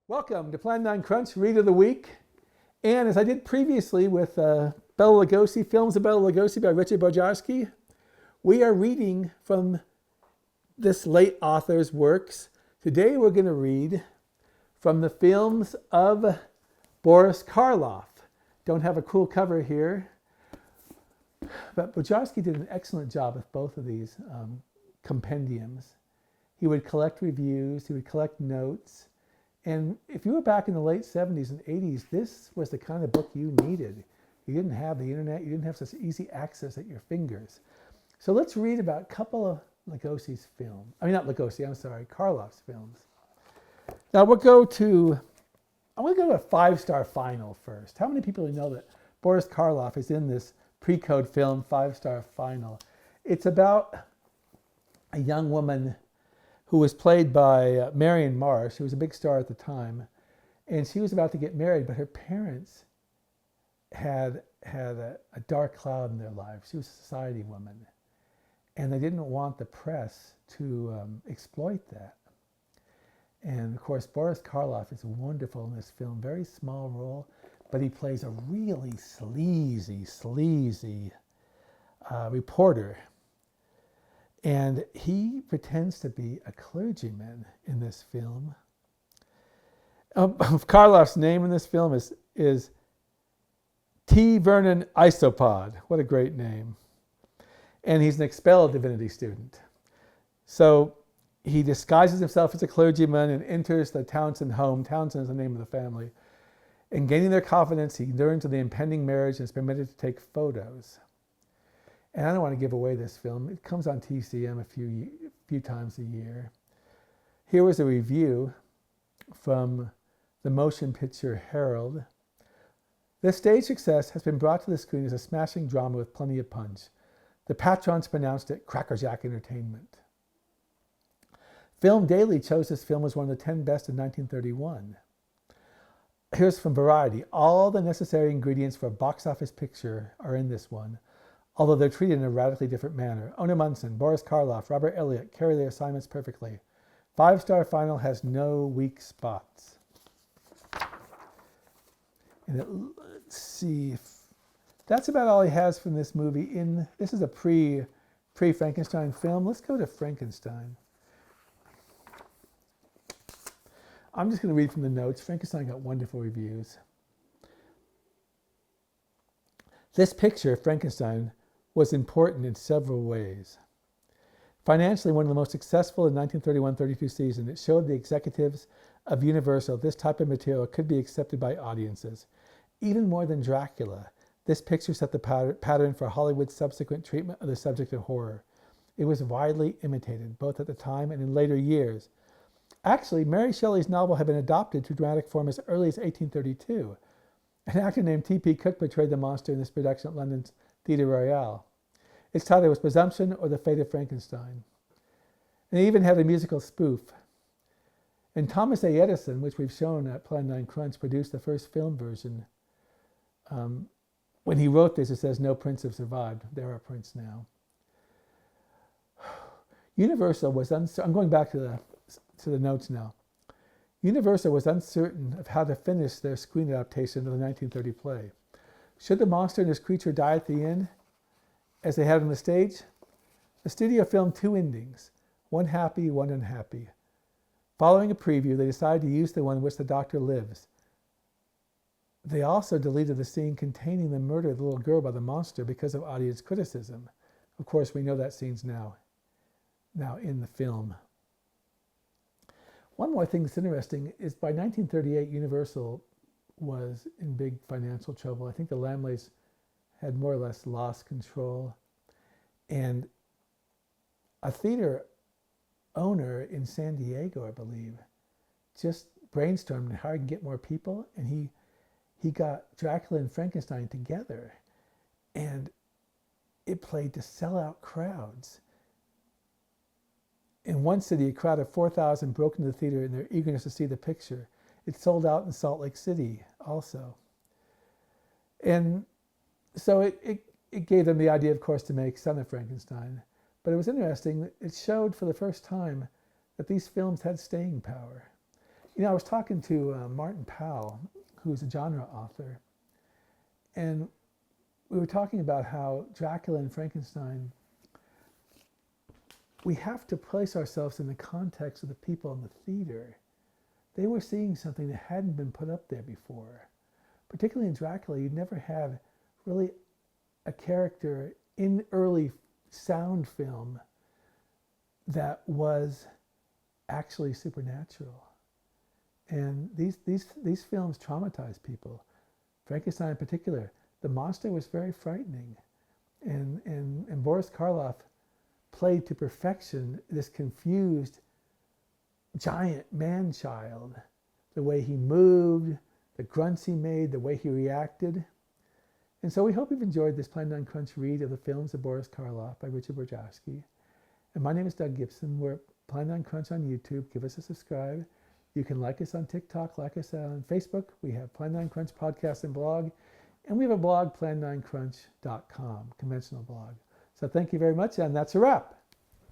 Welcome to Plan 9 Crunch Read of the Week. And as I did previously with Bela Lugosi, Films of Bela Lugosi by Richard Bojarski, we are reading from this late author's works. Today we're going to read from the Films of Boris Karloff. Don't have a cool cover here, but Bojarski did an excellent job with both of these compendiums. He would collect reviews, he would collect notes. And if you were back in the late 70s and 80s, this was the kind of book you needed. You didn't have the internet, you didn't have such easy access at your fingers. So let's read about a couple of Lugosi's films. Karloff's films. Now I want to go to a 5-star final first. How many people know that Boris Karloff is in this pre-code film 5-star final? It's about a young woman who was played by Marion Marsh, who was a big star at the time. And she was about to get married, but her parents had a dark cloud in their lives. She was a society woman. And they didn't want the press to exploit that. And of course, Boris Karloff is wonderful in this film. Very small role, but he plays a really sleazy reporter. And he pretends to be a clergyman in this film. Karloff's name in this film is T. Vernon Isopod. What a great name. And he's an expelled divinity student. So he disguises himself as a clergyman and enters the Townsend home. Townsend is the name of the family. And gaining their confidence, he learns of the impending marriage and is permitted to take photos. And I don't want to give away this film. It comes on TCM a few times a year. Here was a review from the Motion Picture Herald. This stage success has been brought to the screen as a smashing drama with plenty of punch. The patrons pronounced it crackerjack entertainment. Film Daily chose this film as one of the 10 best in 1931. Here's from Variety. All the necessary ingredients for a box office picture are in this one, although they're treated in a radically different manner. Ona Munson, Boris Karloff, Robert Elliott carry their assignments perfectly. 5-star final has no weak spots. And let's see if that's about all he has from this movie. This is a pre-Frankenstein film. Let's go to Frankenstein. I'm just going to read from the notes. Frankenstein got wonderful reviews. This picture, Frankenstein, was important in several ways. Financially, one of the most successful in 1931-32 season, it showed the executives of Universal this type of material could be accepted by audiences. Even more than Dracula, this picture set the pattern for Hollywood's subsequent treatment of the subject of horror. It was widely imitated, both at the time and in later years. Actually, Mary Shelley's novel had been adopted to dramatic form as early as 1832. An actor named T.P. Cook portrayed the monster in this production at London's Theatre Royal. Its title was Presumption or the Fate of Frankenstein. And it even had a musical spoof. And Thomas A. Edison, which we've shown at Plan 9 Crunch, produced the first film version. When he wrote this, it says, "No prints have survived." There are prints now. Universal was I'm going back to the notes now. Universal was uncertain of how to finish their screen adaptation of the 1930 play. Should the monster and his creature die at the end, as they had on the stage? The studio filmed 2 endings, one happy, one unhappy. Following a preview, they decided to use the one in which the doctor lives. They also deleted the scene containing the murder of the little girl by the monster because of audience criticism. Of course, we know that scene's now in the film. One more thing that's interesting is by 1938, Universal was in big financial trouble. I think the Lamleys had more or less lost control. And a theater owner in San Diego, I believe, just brainstormed how he can get more people. And he got Dracula and Frankenstein together. And it played to sellout crowds. In one city, a crowd of 4,000 broke into the theater in their eagerness to see the picture. It sold out in Salt Lake City also. And so it gave them the idea, of course, to make Son of Frankenstein. But it was interesting. It showed for the first time that these films had staying power. I was talking to Martin Powell, who's a genre author, and we were talking about how Dracula and Frankenstein, we have to place ourselves in the context of the people in the theater. They were seeing something that hadn't been put up there before. Particularly in Dracula, you'd never have really a character in early sound film that was actually supernatural. And these films traumatize people. Frankenstein in particular, the monster was very frightening. And Boris Karloff played to perfection this confused giant man-child. The way he moved, the grunts he made, the way he reacted. And so we hope you've enjoyed this Plan 9 Crunch read of the Films of Boris Karloff by Richard Bojarski. And my name is Doug Gibson. We're Plan 9 Crunch on YouTube. Give us a subscribe. You can like us on TikTok, like us on Facebook. We have Plan 9 Crunch podcast and blog. And we have a blog, plan9crunch.com, conventional blog. So thank you very much, and that's a wrap.